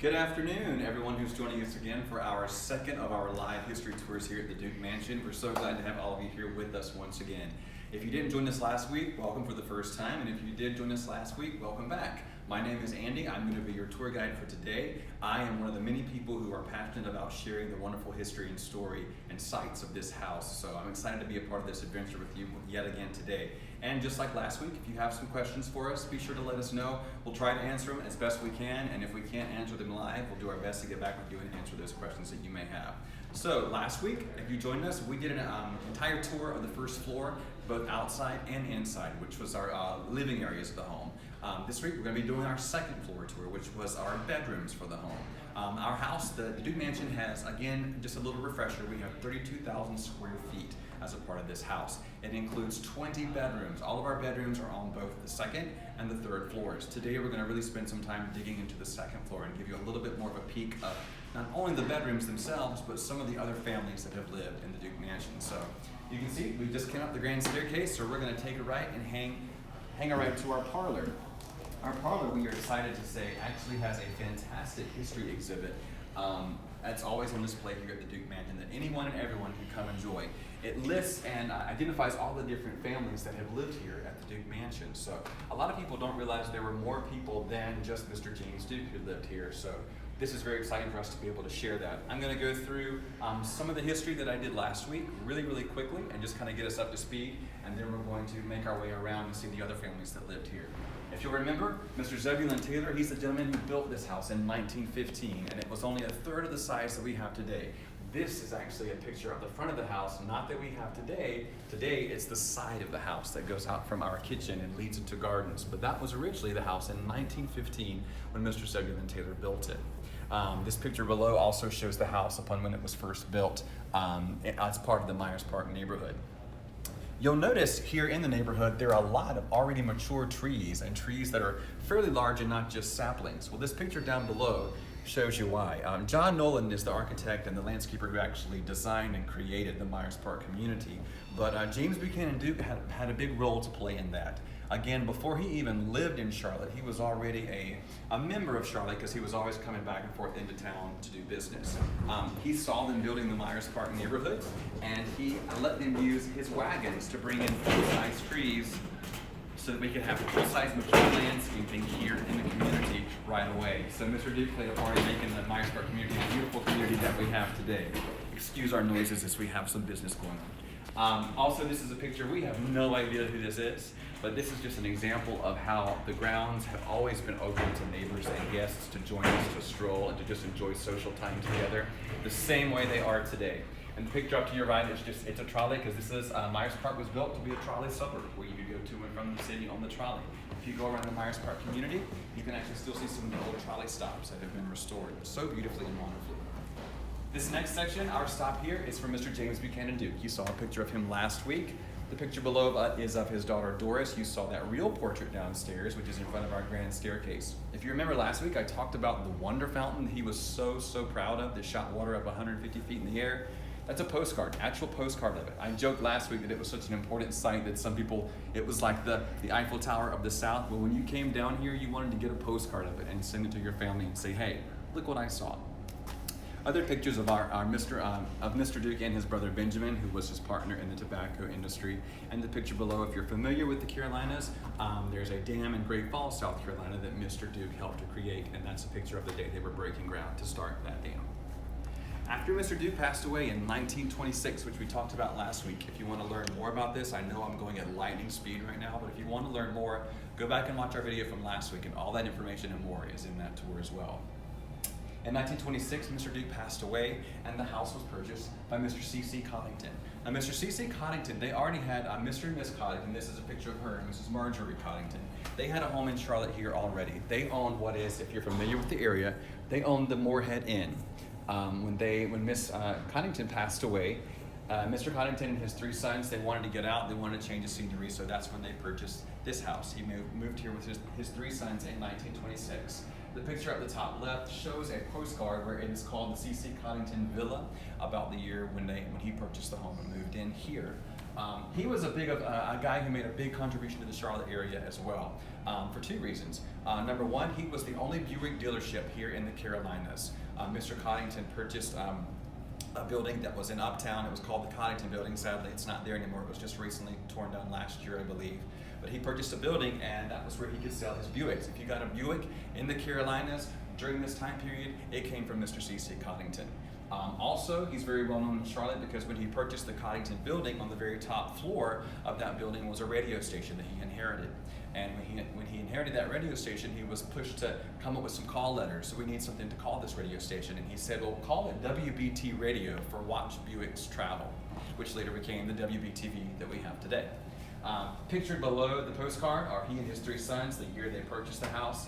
Good afternoon, everyone who's joining us again for our second of our live history tours here at the Duke Mansion. We're so glad to have all of you here with us once again. If you didn't join us last week, welcome for the first time, and if you did join us last week, welcome back. My name is Andy. I'm going to be your tour guide for today. I am one of the many people who are passionate about sharing the wonderful history and story and sights of this house, so I'm excited to be a part of this adventure with you yet again today. And just like last week, if you have some questions for us, be sure to let us know. We'll try to answer them as best we can, and if we can't answer them live, we'll do our best to get back with you and answer those questions that you may have. So last week, if you joined us, we did an entire tour of the first floor, both outside and inside, which was our living areas of the home. This week, we're going to be doing our second floor tour, which was our bedrooms for the home. Our house, the Duke Mansion, has, again, just a little refresher, we have 32,000 square feet as a part of this house. It includes 20 bedrooms. All of our bedrooms are on both the second and the third floors. Today, we're going to really spend some time digging into the second floor and give you a little bit more of a peek of not only the bedrooms themselves, but some of the other families that have lived in the Duke Mansion. So you can see we just came up the grand staircase, so we're going to take a right and hang a right to our parlor. Our parlor, we are excited to say, actually has a fantastic history exhibit. That's always on display here at the Duke Mansion that anyone and everyone can come enjoy. It lists and identifies all the different families that have lived here at the Duke Mansion. So a lot of people don't realize there were more people than just Mr. James Duke who lived here. So this is very exciting for us to be able to share that. I'm going to go through some of the history that I did last week really quickly and just kind of get us up to speed, and then we're going to make our way around and see the other families that lived here. If you'll remember, Mr. Zebulon Taylor, he's the gentleman who built this house in 1915, and it was only a third of the size that we have today. This is actually a picture of the front of the house, not that we have today. Today, it's the side of the house that goes out from our kitchen and leads into gardens, but that was originally the house in 1915 when Mr. Zebulon Taylor built it. This picture below also shows the house upon when it was first built as part of the Myers Park neighborhood. You'll notice here in the neighborhood there are a lot of already mature trees and trees that are fairly large and not just saplings. Well, this picture down below shows you why. John Nolan is the architect and the landscaper who actually designed and created the Myers Park community, but James Buchanan Duke had a big role to play in that. Again, before he even lived in Charlotte, he was already a member of Charlotte because he was always coming back and forth into town to do business. He saw them building the Myers Park neighborhood, and he let them use his wagons to bring in full-size trees so that we could have full-size mature landscaping here in the community right away. So Mr. Duke played a part in making the Myers Park community the beautiful community that we have today. Excuse our noises as we have some business going on. Also, this is a picture, we have no idea who this is, but this is just an example of how the grounds have always been open to neighbors and guests to join us to stroll and to just enjoy social time together, the same way they are today. And the picture up to your right is it's a trolley, because this is, Myers Park was built to be a trolley suburb where you could go to and from the city on the trolley. If you go around the Myers Park community, you can actually still see some of the old trolley stops that have been restored so beautifully and wonderfully. This next section, our stop here, is for Mr. James Buchanan Duke. You saw a picture of him last week. The picture below is of his daughter Doris. You saw that real portrait downstairs, which is in front of our grand staircase. If you remember last week, I talked about the Wonder Fountain he was so proud of that shot water up 150 feet in the air. That's a postcard, actual postcard of it. I joked last week that it was such an important site that some people, it was like the Eiffel Tower of the South. But when you came down here, you wanted to get a postcard of it and send it to your family and say, hey, look what I saw. Other pictures of Mr. Duke and his brother Benjamin, who was his partner in the tobacco industry. And the picture below, if you're familiar with the Carolinas, there's a dam in Great Falls, South Carolina that Mr. Duke helped to create, and that's a picture of the day they were breaking ground to start that dam. After Mr. Duke passed away in 1926, which we talked about last week, if you want to learn more about this, I know I'm going at lightning speed right now, but if you want to learn more, go back and watch our video from last week, and all that information and more is in that tour as well. In 1926, Mr. Duke passed away, and the house was purchased by Mr. C.C. Coddington. Now, Mr. C.C. Coddington, they already had Mr. and Miss Coddington. This is a picture of her, Mrs. Marjorie Coddington. They had a home in Charlotte here already. They owned what is, if you're familiar with the area, they owned the Moorhead Inn. When Miss Coddington passed away, Mr. Coddington and his three sons, they wanted to get out, they wanted to change the scenery, so that's when they purchased this house. He moved here with his three sons in 1926. The picture at the top left shows a postcard where it is called the C.C. Coddington Villa, about the year when he purchased the home and moved in here. He was a guy who made a big contribution to the Charlotte area as well, for two reasons. Number one, he was the only Buick dealership here in the Carolinas. Mr. Coddington purchased a building that was in Uptown. It was called the Coddington Building. Sadly, it's not there anymore. It was just recently torn down last year, I believe. But he purchased a building, and that was where he could sell his Buicks. If you got a Buick in the Carolinas during this time period, it came from Mr. C.C. Coddington. Also, he's very well known in Charlotte because when he purchased the Coddington building, on the very top floor of that building was a radio station that he inherited. And when he inherited that radio station, he was pushed to come up with some call letters. So we need something to call this radio station. And he said, well, call it WBT Radio for Watch Buick's Travel, which later became the WBTV that we have today. Pictured below the postcard are he and his three sons, the year they purchased the house.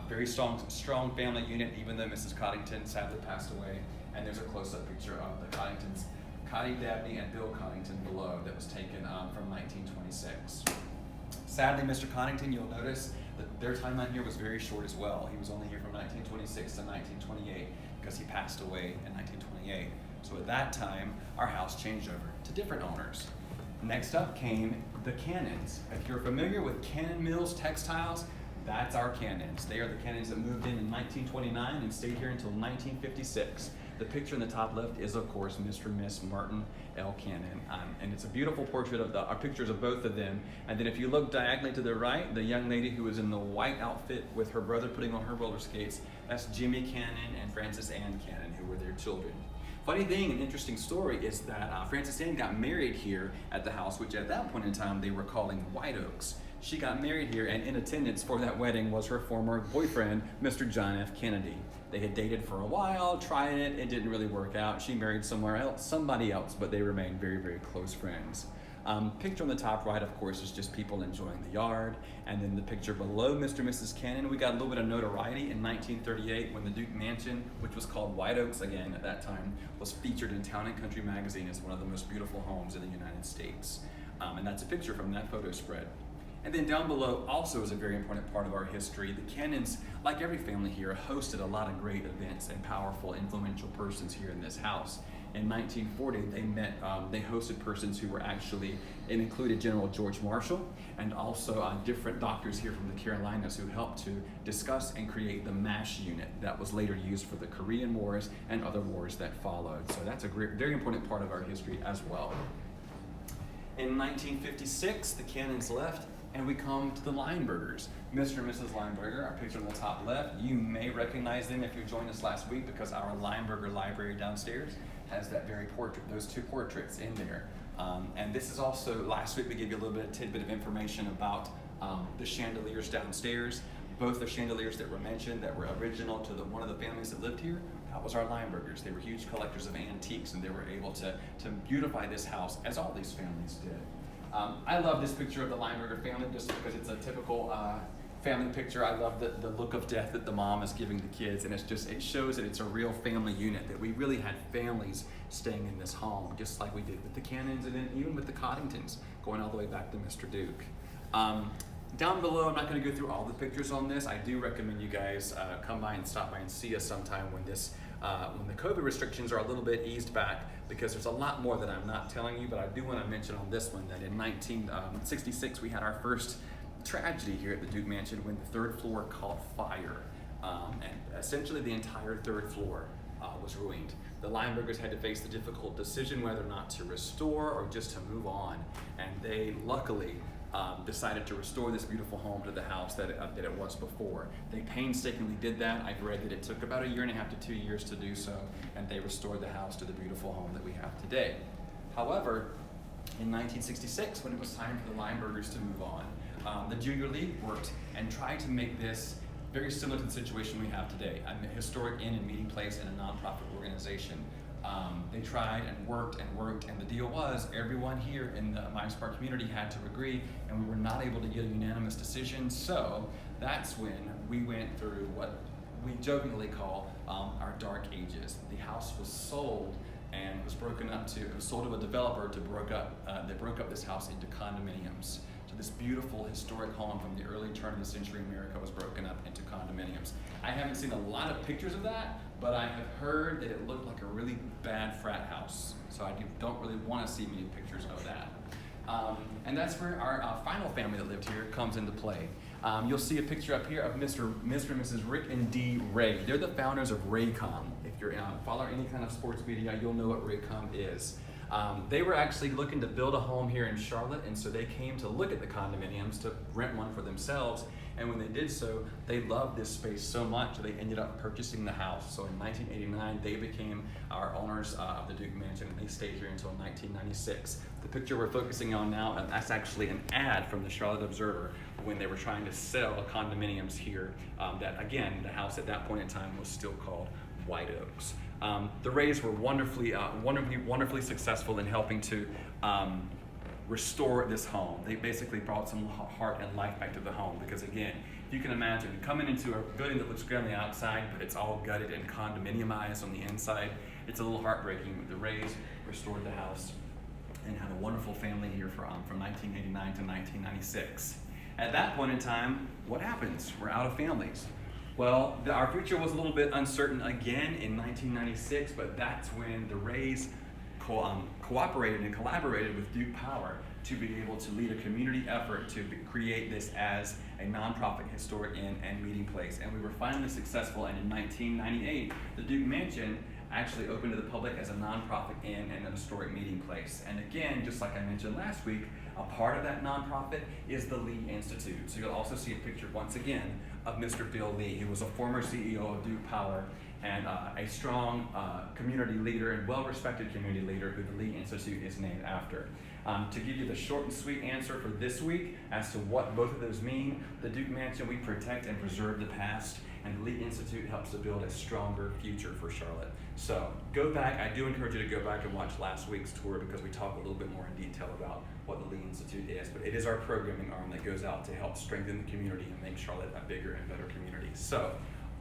Very strong family unit, even though Mrs. Coddington sadly passed away. And there's a close-up picture of the Coddingtons, Connie Dabney and Bill Coddington below, that was taken from 1926. Sadly, Mr. Coddington, you'll notice that their timeline here was very short as well. He was only here from 1926 to 1928 because he passed away in 1928. So at that time, our house changed over to different owners. Next up came the Cannons. If you're familiar with Cannon Mills Textiles, that's our Cannons. They are the Cannons that moved in 1929 and stayed here until 1956. The picture in the top left is, of course, Mr. and Miss Martin L. Cannon, and it's a beautiful portrait of our pictures of both of them. And then if you look diagonally to the right, the young lady who was in the white outfit with her brother putting on her roller skates, that's Jimmy Cannon and Frances Ann Cannon, who were their children. Funny thing, an interesting story is that Frances Ann got married here at the house, which at that point in time they were calling White Oaks. She got married here, and in attendance for that wedding was her former boyfriend, Mr. John F. Kennedy. They had dated for a while, tried it, it didn't really work out. She married somebody else, but they remained very, very close friends. Picture on the top right, of course, is just people enjoying the yard. And then the picture below Mr. and Mrs. Cannon, we got a little bit of notoriety in 1938 when the Duke Mansion, which was called White Oaks again at that time, was featured in Town and Country magazine as one of the most beautiful homes in the United States. And that's a picture from that photo spread. And then down below also is a very important part of our history. The Cannons, like every family here, hosted a lot of great events and powerful, influential persons here in this house. In 1940, they hosted persons who were it included General George Marshall and also different doctors here from the Carolinas who helped to discuss and create the MASH unit that was later used for the Korean Wars and other wars that followed. So that's a very important part of our history as well. In 1956, the Cannons left, and we come to the Linebergers. Mr. and Mrs. Lineberger, our picture on the top left, you may recognize them if you joined us last week because our Lineberger library downstairs has that very portrait, those two portraits in there. And this is also, last week we gave you a little bit of tidbit of information about the chandeliers downstairs. Both the chandeliers that were mentioned that were original to one of the families that lived here, that was our Linebergers. They were huge collectors of antiques, and they were able to beautify this house as all these families did. I love this picture of the Lineberger family just because it's a typical family picture. I love the look of death that the mom is giving the kids, and it shows that it's a real family unit, that we really had families staying in this home, just like we did with the Cannons and then even with the Coddingtons, going all the way back to Mr. Duke. Down below, I'm not going to go through all the pictures on this. I do recommend you guys come by and stop by and see us sometime when the COVID restrictions are a little bit eased back, because there's a lot more that I'm not telling you, but I do want to mention on this one that in 1966 we had our first tragedy here at the Duke Mansion when the third floor caught fire, and essentially the entire third floor was ruined. The Linebergers had to face the difficult decision whether or not to restore or just to move on, and they luckily decided to restore this beautiful home to the house that it was before. They painstakingly did that. I've read that it took about 1.5 years to 2 years to do so, and they restored the house to the beautiful home that we have today. However, in 1966, when it was time for the Linebergers to move on, the Junior League worked and tried to make this very similar to the situation we have today, a historic inn and meeting place and a nonprofit organization. They tried and worked, and the deal was everyone here in the Myers Park community had to agree, and we were not able to get a unanimous decision. So that's when we went through what we jokingly call our dark ages. The house was sold and was sold to a developer that broke up this house into condominiums. So this beautiful historic home from the early turn of the century America was broken up into condominiums. I haven't seen a lot of pictures of that, but I have heard that it looked like a really bad frat house. So I don't really want to see many pictures of that. And that's where our final family that lived here comes into play. You'll see a picture up here of Mr. and Mrs. Rick and Dee Ray. They're the founders of Raycom. If you're following any kind of sports media, you'll know what Raycom is. They were actually looking to build a home here in Charlotte, and so they came to look at the condominiums to rent one for themselves. And when they did so, they loved this space so much they ended up purchasing the house. So in 1989, they became our owners of the Duke Mansion, and they stayed here until 1996. The picture we're focusing on now, and that's actually an ad from the Charlotte Observer when they were trying to sell condominiums here. That again, the house at that point in time was still called White Oaks. The Rays were wonderfully successful in helping to restore this home. They basically brought some heart and life back to the home because again, you can imagine coming into a building that looks good on the outside, but it's all gutted and condominiumized on the inside. It's a little heartbreaking. The Rays restored the house and had a wonderful family here from 1989 to 1996. At that point in time, what happens? We're out of families. Well, our future was a little bit uncertain again in 1996, but that's when the Rays cooperated and collaborated with Duke Power to be able to lead a community effort to create this as a nonprofit historic inn and meeting place. And we were finally successful, and in 1998, the Duke Mansion actually opened to the public as a nonprofit inn and an historic meeting place. And again, just like I mentioned last week, a part of that nonprofit is the Lee Institute. So you'll also see a picture once again of Mr. Bill Lee, who was a former CEO of Duke Power and a strong community leader and well-respected community leader who the Lee Institute is named after. To give you the short and sweet answer for this week as to what both of those mean, the Duke Mansion, we protect and preserve the past, and the Lee Institute helps to build a stronger future for Charlotte. So go back, I do encourage you to go back and watch last week's tour because we talk a little bit more in detail about what the Lee Institute is, but it is our programming arm that goes out to help strengthen the community and make Charlotte a bigger and better community. So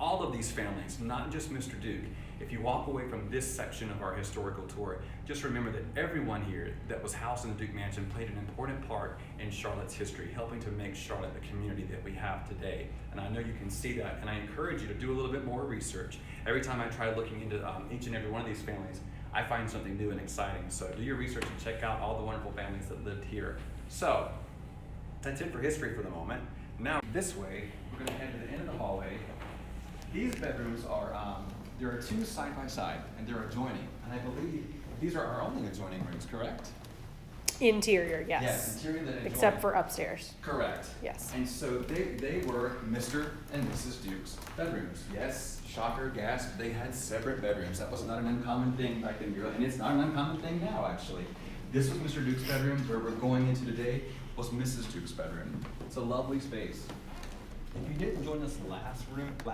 all of these families, not just Mr. Duke, if you walk away from this section of our historical tour, just remember that everyone here that was housed in the Duke Mansion played an important part in Charlotte's history, helping to make Charlotte the community that we have today. And I know you can see that, and I encourage you to do a little bit more research. Every time I try looking into each and every one of these families, I find something new and exciting. So do your research and check out all the wonderful families that lived here. So that's it for history for the moment. Now this way, we're gonna head to the end of the hallway. These bedrooms are, there are two side by side and they're adjoining. And I believe these are our only adjoining rooms, correct? Interior, yes. Yes, interior that adjoin. Except for upstairs. Correct. Yes. And so they were Mr. and Mrs. Duke's bedrooms. Yes, shocker, gasp, they had separate bedrooms. That was not an uncommon thing back then, and it's not an uncommon thing now, actually. This was Mr. Duke's bedroom. Where we're going into today was Mrs. Duke's bedroom. It's a lovely space. If you didn't join us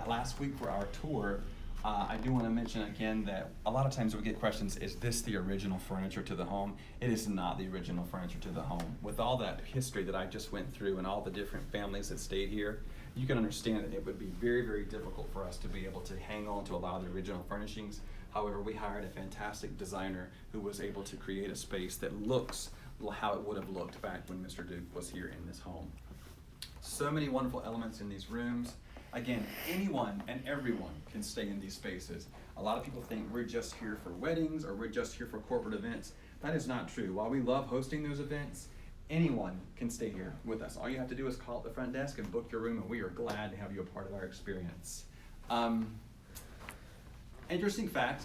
last week for our tour, I do want to mention again that a lot of times we get questions, is this the original furniture to the home? It is not the original furniture to the home. With all that history that I just went through and all the different families that stayed here, you can understand that it would be very, very difficult for us to be able to hang on to a lot of the original furnishings. However, we hired a fantastic designer who was able to create a space that looks how it would have looked back when Mr. Duke was here in this home. So many wonderful elements in these rooms. Again, anyone and everyone can stay in these spaces. A lot of people think we're just here for weddings or we're just here for corporate events. That is not true. While we love hosting those events, anyone can stay here with us. All you have to do is call at the front desk and book your room, and we are glad to have you a part of our experience. Interesting fact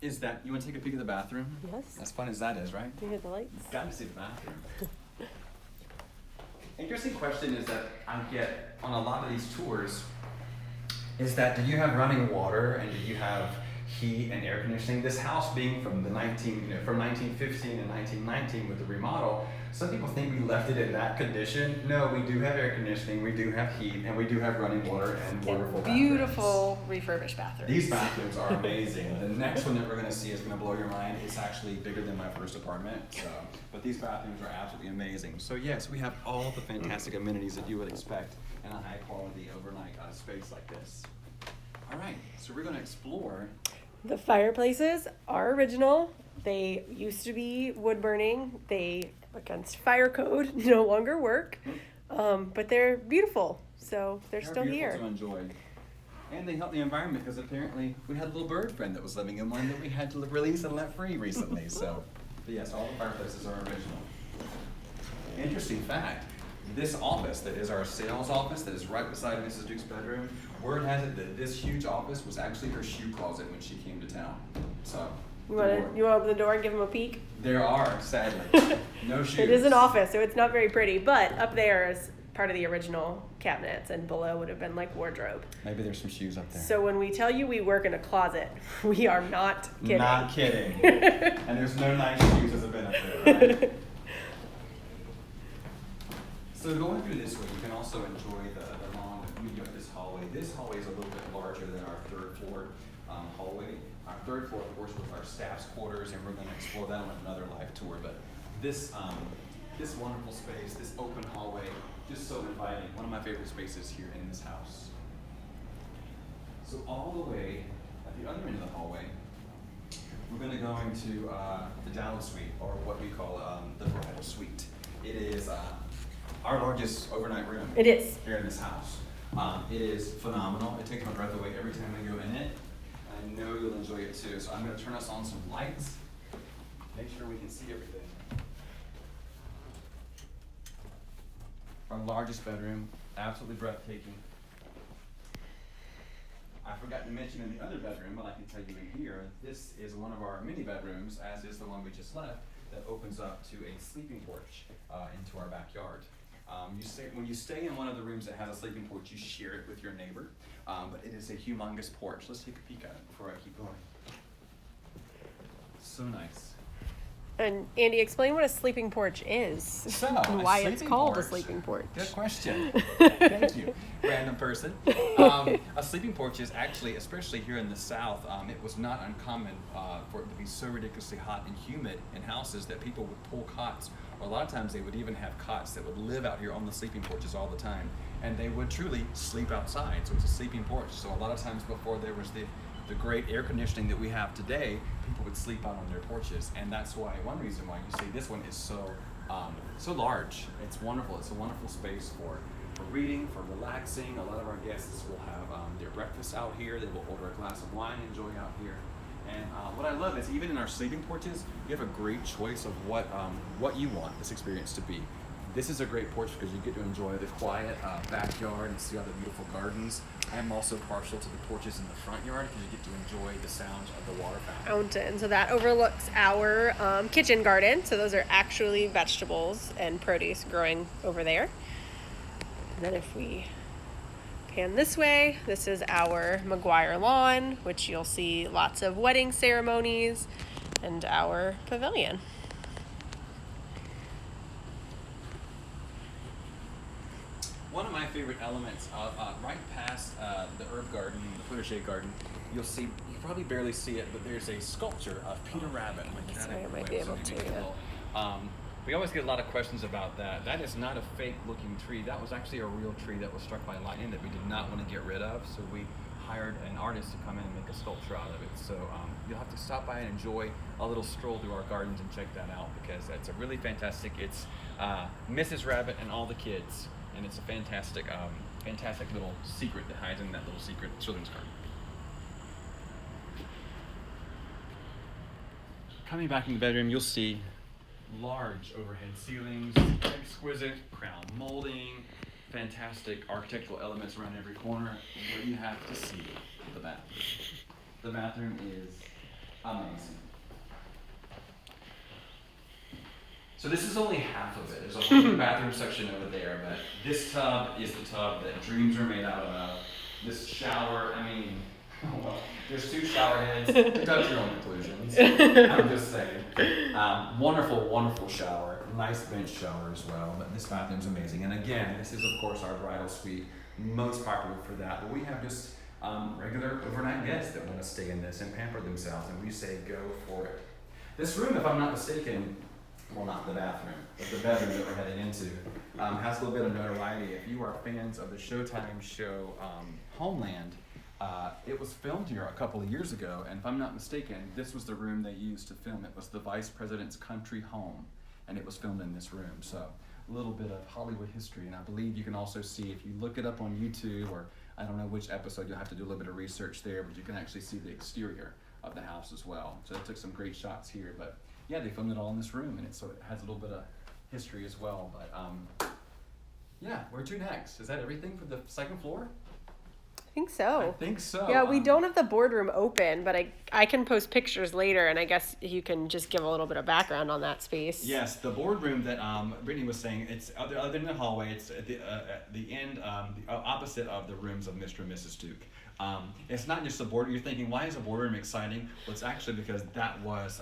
is that, you want to take a peek at the bathroom? Yes. As fun as that is, right? Do you hear the lights? Got to see the bathroom. Interesting question is that I get on a lot of these tours is that, do you have running water and do you have heat and air conditioning? This house being from 1915 and 1919 with the remodel, some people think we left it in that condition. No, we do have air conditioning, we do have heat, and we do have running water and wonderful bathrooms. Beautiful refurbished bathrooms. These bathrooms are amazing. The next one that we're going to see is going to blow your mind. It's actually bigger than my first apartment. So, but these bathrooms are absolutely amazing. So yes, we have all the fantastic amenities that you would expect in a high quality overnight space like this. All right, so we're going to explore. The fireplaces are original. They used to be wood burning. They, against fire code, no longer work. But they're beautiful, so they're still here. To enjoy. And they help the environment because apparently we had a little bird friend that was living in one that we had to release and let free recently. So, but yes, all the fireplaces are original. Interesting fact, this office that is our sales office that is right beside Mrs. Duke's bedroom, word has it that this huge office was actually her shoe closet when she came to town. So. You want to open the door and give them a peek? There are, sadly, no shoes. It is an office, so it's not very pretty, but up there is part of the original cabinets, and below would have been like wardrobe. Maybe there's some shoes up there. So when we tell you we work in a closet, we are not kidding. Not kidding. And there's no nice shoes as a benefit, right? So going through this way, you can also enjoy the long beauty of this hallway. This hallway is a little bit larger than our third floor hallway. Our third floor, of course, with our staff's quarters, and we're going to explore that on another live tour. But this wonderful space, this open hallway, just so inviting. One of my favorite spaces here in this house. So all the way at the other end of the hallway, we're going to go into the Dowd Suite, or what we call the Bridal Suite. It is our largest overnight room. It is. Here in this house. It is phenomenal. It takes my breath away every time I go in it. I know you'll enjoy it too. So I'm going to turn us on some lights. Make sure we can see everything. Our largest bedroom, absolutely breathtaking. I forgot to mention in the other bedroom, but I can tell you in here, this is one of our mini bedrooms, as is the one we just left, that opens up to a sleeping porch into our backyard. When you stay in one of the rooms that has a sleeping porch, you share it with your neighbor, but it is a humongous porch. Let's take a peek at it before I keep going. So nice. And Andy, explain what a sleeping porch is So, and why it's called a sleeping porch. Good question. Thank you, random person. A sleeping porch is actually, especially here in the South, it was not uncommon for it to be so ridiculously hot and humid in houses that people would pull cots, or a lot of times they would even have cots that would live out here on the sleeping porches all the time, and they would truly sleep outside. So it's a sleeping porch. So a lot of times before there was the great air conditioning that we have today, people would sleep out on their porches, and that's why one reason why you see this one is so large. It's wonderful. It's a wonderful space for reading, for relaxing. A lot of our guests will have their breakfast out here. They will order a glass of wine and enjoy out here. And what I love is even in our sleeping porches, you have a great choice of what you want this experience to be. This is a great porch because you get to enjoy the quiet backyard and see all the beautiful gardens. I am also partial to the porches in the front yard because you get to enjoy the sounds of the water fountain. So that overlooks our kitchen garden. So those are actually vegetables and produce growing over there. And then if we pan this way, this is our McGuire lawn, which you'll see lots of wedding ceremonies, and our pavilion. One of my favorite elements, right past the herb garden, the potager garden, you probably barely see it, but there's a sculpture of Peter Rabbit. Sorry, I might be able to, yeah. We always get a lot of questions about that. That is not a fake looking tree. That was actually a real tree that was struck by lightning that we did not want to get rid of, so we hired an artist to come in and make a sculpture out of it. So you'll have to stop by and enjoy a little stroll through our gardens and check that out, because that's a really fantastic, it's Mrs. Rabbit and all the kids. And it's a fantastic little secret that hides in that little secret children's garden. Coming back in the bedroom, you'll see large overhead ceilings, exquisite crown molding, fantastic architectural elements around every corner. But you have to see the bathroom. The bathroom is amazing. So this is only half of it. There's a whole bathroom section over there, but this tub is the tub that dreams are made out of. This shower, well, there's two shower heads. Touch your own conclusions. I'm just saying. Wonderful, wonderful shower. Nice bench shower as well, but this bathroom's amazing. And again, this is of course our bridal suite, most popular for that. But we have just regular overnight guests that want to stay in this and pamper themselves, and we say go for it. This room, if I'm not mistaken, well, not the bathroom, but the bedroom that we're heading into, has a little bit of notoriety. If you are fans of the Showtime show Homeland, it was filmed here a couple of years ago, and if I'm not mistaken, this was the room they used to film. It was the Vice President's country home, and it was filmed in this room. So a little bit of Hollywood history, and I believe you can also see, if you look it up on YouTube, or I don't know which episode, you'll have to do a little bit of research there, but you can actually see the exterior of the house as well. So they took some great shots here, but yeah, they filmed it all in this room, and so it has a little bit of history as well. But yeah, where to next? Is that everything for the second floor? I think I so. think so. Yeah, we don't have the boardroom open, but I can post pictures later, and I guess you can just give a little bit of background on that space. Yes, the boardroom that Brittany was saying, it's other than the hallway, it's at the end, the opposite of the rooms of Mr. and Mrs. Duke. It's not just a board. You're thinking, why is a boardroom exciting? Well, it's actually because that was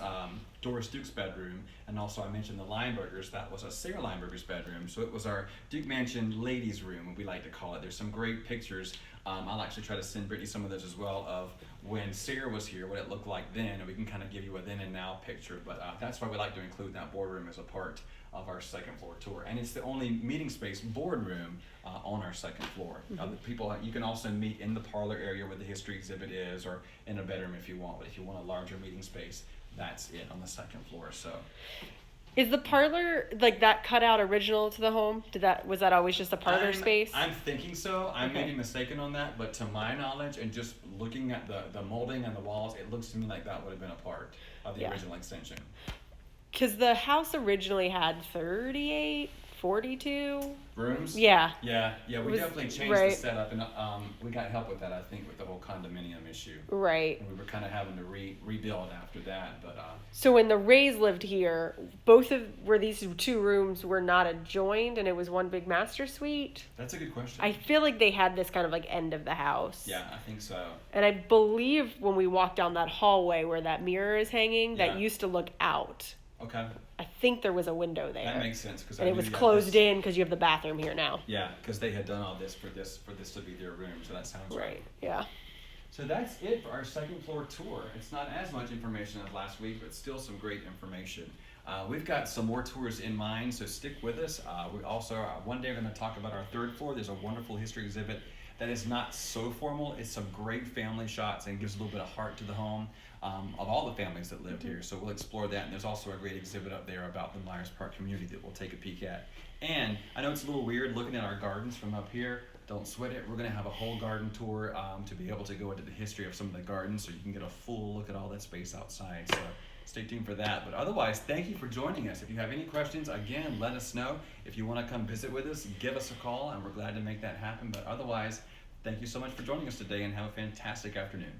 Doris Duke's bedroom, and also I mentioned the Linebergers. That was a Sarah Lineberger's bedroom. So it was our Duke Mansion ladies' room, we like to call it. There's some great pictures. I'll actually try to send Brittany some of those as well of when Sarah was here, what it looked like then, and we can kind of give you a then and now picture. But that's why we like to include that boardroom as a part of our second floor tour. And it's the only meeting space boardroom on our second floor. The people, you can also meet in the parlor area where the history exhibit is, or in a bedroom if you want. But if you want a larger meeting space, that's it on the second floor. So. Is the parlor like that cut out original to the home? Was that always just a parlor space? I'm thinking so. I may Okay. be mistaken on that, but to my knowledge and just looking at the molding and the walls, it looks to me like that would have been a part of the Yeah. original extension. Because the house originally had 38, 42. Rooms? Yeah. Yeah, we Was- definitely changed the right. setup, and we got help with that, I think, with the whole condominium issue. Right. And we were kind of having to rebuild after that, but So when the Rays lived here, where these two rooms were not adjoined and it was one big master suite. that's a good question. I feel like they had this kind of like end of the house. Yeah, I think so. And I believe when we walked down that hallway where that mirror is hanging, Yeah. that used to look out. Okay, I think there was a window there. that makes sense because and it was closed in because you have the bathroom here now. Yeah, because they had done all this for this to be their room, so that sounds Right. Yeah. So that's it for our second floor tour. It's not as much information as last week, but still some great information. We've got some more tours in mind, so stick with us. We also, one day we're going to talk about our third floor. There's a wonderful history exhibit that is not so formal. It's some great family shots and gives a little bit of heart to the home of all the families that lived here. So we'll explore that, and there's also a great exhibit up there about the Myers Park community that we'll take a peek at. And I know it's a little weird looking at our gardens from up here. Don't sweat it. We're going to have a whole garden tour to be able to go into the history of some of the gardens so you can get a full look at all that space outside. So stay tuned for that. But otherwise, thank you for joining us. If you have any questions, again, let us know. If you want to come visit with us, give us a call, and we're glad to make that happen. But otherwise, thank you so much for joining us today, and have a fantastic afternoon.